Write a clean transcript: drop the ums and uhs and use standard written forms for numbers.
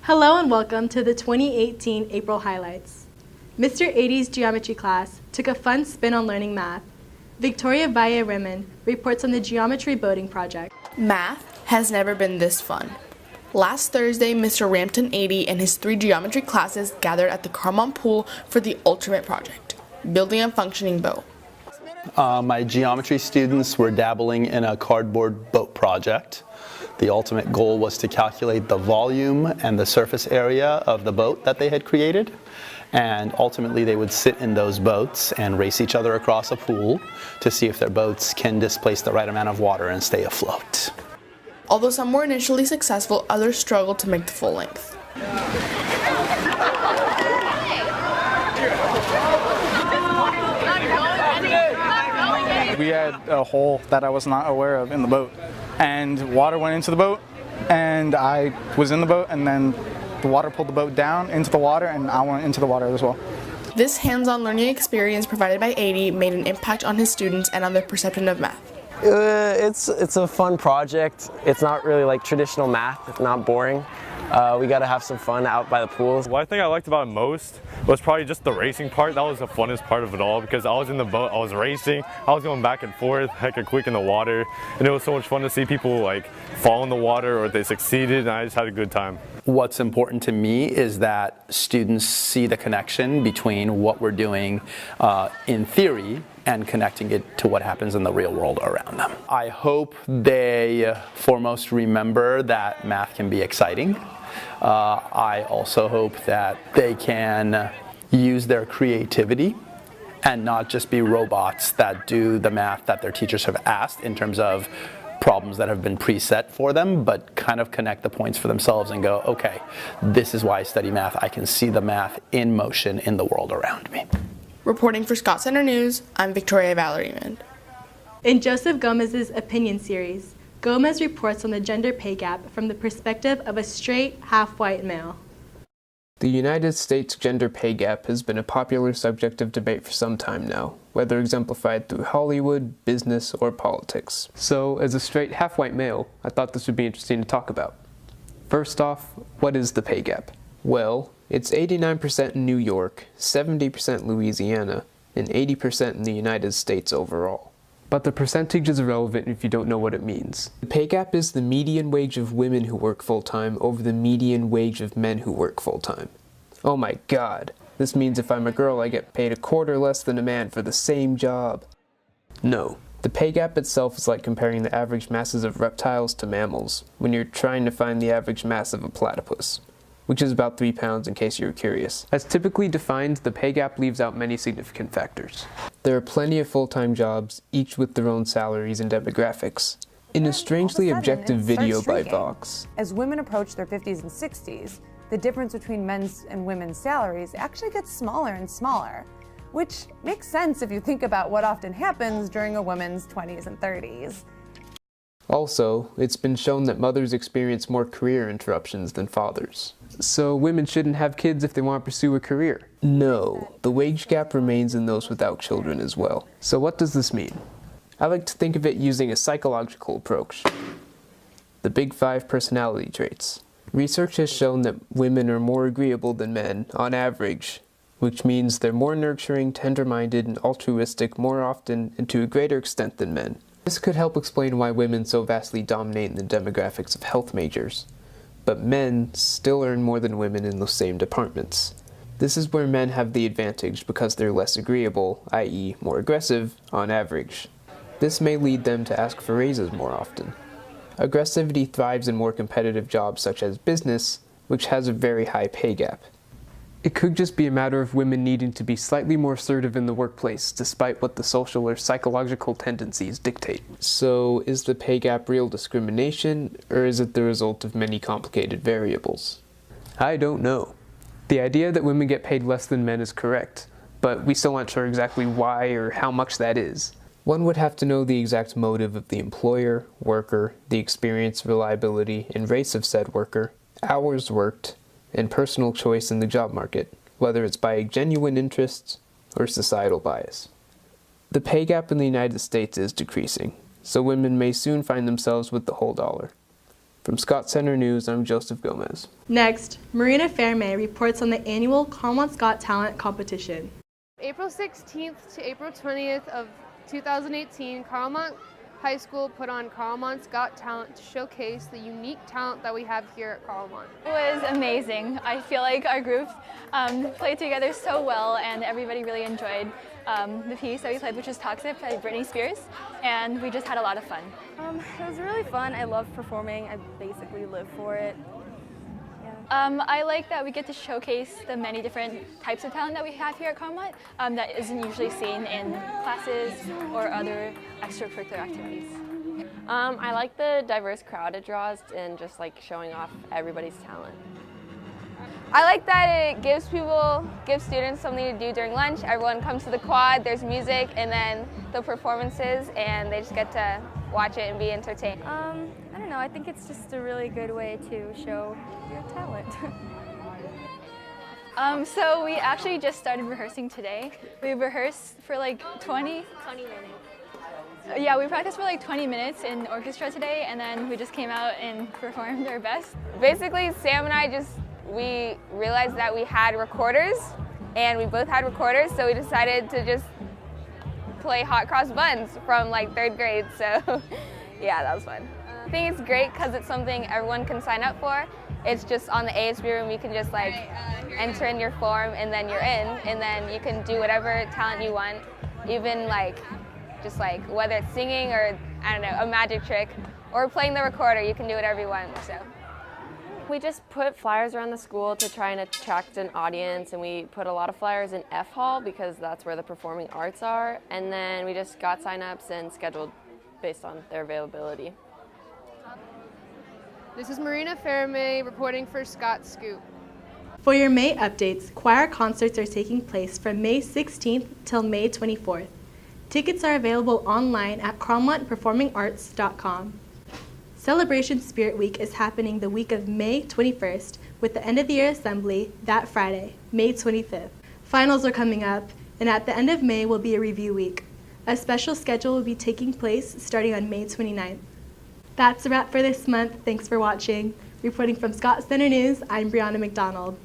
Hello and welcome to the 2018 April highlights. Mr. 80's geometry class took a fun spin on learning math. Victoria Valle-Rimmon reports on the geometry boating project. Math has never been this fun. Last Thursday, Mr. Rampton 80 and his 3 geometry classes gathered at the Carmont Pool for the ultimate project, building a functioning boat. My geometry students were dabbling in a cardboard boat project. The ultimate goal was to calculate the volume and the surface area of the boat that they had created. And ultimately they would sit in those boats and race each other across a pool to see if their boats can displace the right amount of water and stay afloat. Although some were initially successful, others struggled to make the full length. We had a hole that I was not aware of in the boat, and water went into the boat, and I was in the boat, and then the water pulled the boat down into the water, and I went into the water as well. This hands-on learning experience provided by 80 made an impact on his students and on their perception of math. It's a fun project. It's not really like traditional math. It's not boring. We got to have some fun out by the pools. What I think I liked about it most was probably just the racing part. That was the funnest part of it all because I was in the boat, I was racing, I was going back and forth, hecka quick in the water, and it was so much fun to see people like fall in the water or they succeeded, and I just had a good time. What's important to me is that students see the connection between what we're doing in theory and connecting it to what happens in the real world around them. I hope they foremost remember that math can be exciting. I also hope that they can use their creativity and not just be robots that do the math that their teachers have asked in terms of problems that have been preset for them, but kind of connect the points for themselves and go, okay, this is why I study math. I can see the math in motion in the world around me. Reporting for Scott Center News, I'm Victoria Valle-Rimmon. In Joseph Gomez's opinion series, Gomez reports on the gender pay gap from the perspective of a straight, half-white male. The United States gender pay gap has been a popular subject of debate for some time now, whether exemplified through Hollywood, business, or politics. So, as a straight, half-white male, I thought this would be interesting to talk about. First off, what is the pay gap? Well, it's 89% in New York, 70% Louisiana, and 80% in the United States overall. But the percentage is irrelevant if you don't know what it means. The pay gap is the median wage of women who work full-time over the median wage of men who work full-time. Oh my god, this means if I'm a girl I get paid a quarter less than a man for the same job. No, the pay gap itself is like comparing the average masses of reptiles to mammals, when you're trying to find the average mass of a platypus, which is about 3 pounds in case you're curious. As typically defined, the pay gap leaves out many significant factors. There are plenty of full-time jobs, each with their own salaries and demographics. In a strangely objective video by Vox, as women approach their 50s and 60s, the difference between men's and women's salaries actually gets smaller and smaller, which makes sense if you think about what often happens during a woman's 20s and 30s. Also, it's been shown that mothers experience more career interruptions than fathers. So women shouldn't have kids if they want to pursue a career. No, the wage gap remains in those without children as well. So what does this mean? I like to think of it using a psychological approach. The Big 5 personality traits. Research has shown that women are more agreeable than men, on average, which means they're more nurturing, tender-minded, and altruistic more often and to a greater extent than men. This could help explain why women so vastly dominate in the demographics of health majors. But men still earn more than women in those same departments. This is where men have the advantage because they're less agreeable, i.e. more aggressive, on average. This may lead them to ask for raises more often. Aggressivity thrives in more competitive jobs such as business, which has a very high pay gap. It could just be a matter of women needing to be slightly more assertive in the workplace, despite what the social or psychological tendencies dictate. So, is the pay gap real discrimination, or is it the result of many complicated variables? I don't know. The idea that women get paid less than men is correct, but we still aren't sure exactly why or how much that is. One would have to know the exact motive of the employer, worker, the experience, reliability, and race of said worker, hours worked, and personal choice in the job market, whether it's by genuine interests or societal bias. The pay gap in the United States is decreasing, so women may soon find themselves with the whole dollar. From Scott Center News, I'm Joseph Gomez. Next, Marina Fairmay reports on the annual Carlemont's Got Talent competition. April 16th to April 20th of 2018, Carlemont High School put on Carlemont's Got Talent to showcase the unique talent that we have here at Carlemont. It was amazing. I feel like our group played together so well, and everybody really enjoyed the piece that we played, which was Toxic by Britney Spears, and we just had a lot of fun. It was really fun. I love performing. I basically live for it. I like that we get to showcase the many different types of talent that we have here at Carlemont that isn't usually seen in classes or other extracurricular activities. I like the diverse crowd it draws and just like showing off everybody's talent. I like that it gives students something to do during lunch. Everyone comes to the quad, there's music, and then the performances, and they just get to watch it and be entertained. I don't know, I think it's just a really good way to show your talent. So we actually just started rehearsing today. We rehearsed for like 20 minutes. Yeah, we practiced for like 20 minutes in orchestra today, and then we just came out and performed our best. Basically, Sam and I we realized that we had recorders, and we both had recorders, so we decided to just play hot cross buns from like 3rd grade, so yeah, that was fun. I think it's great because it's something everyone can sign up for. It's just on the ASB room, you can just like enter in your form and then you're in, and then you can do whatever talent you want, even like just like whether it's singing or I don't know, a magic trick or playing the recorder, you can do whatever you want. So we just put flyers around the school to try and attract an audience, and we put a lot of flyers in F Hall because that's where the performing arts are, and then we just got sign-ups and scheduled based on their availability. This is Marina Fairmay reporting for Scott Scoop. For your May updates, choir concerts are taking place from May 16th till May 24th. Tickets are available online at carlemontperformingarts.com. Celebration Spirit Week is happening the week of May 21st with the end of the year assembly that Friday, May 25th. Finals are coming up, and at the end of May will be a review week. A special schedule will be taking place starting on May 29th. That's a wrap for this month. Thanks for watching. Reporting from Scott Center News, I'm Brianna McDonald.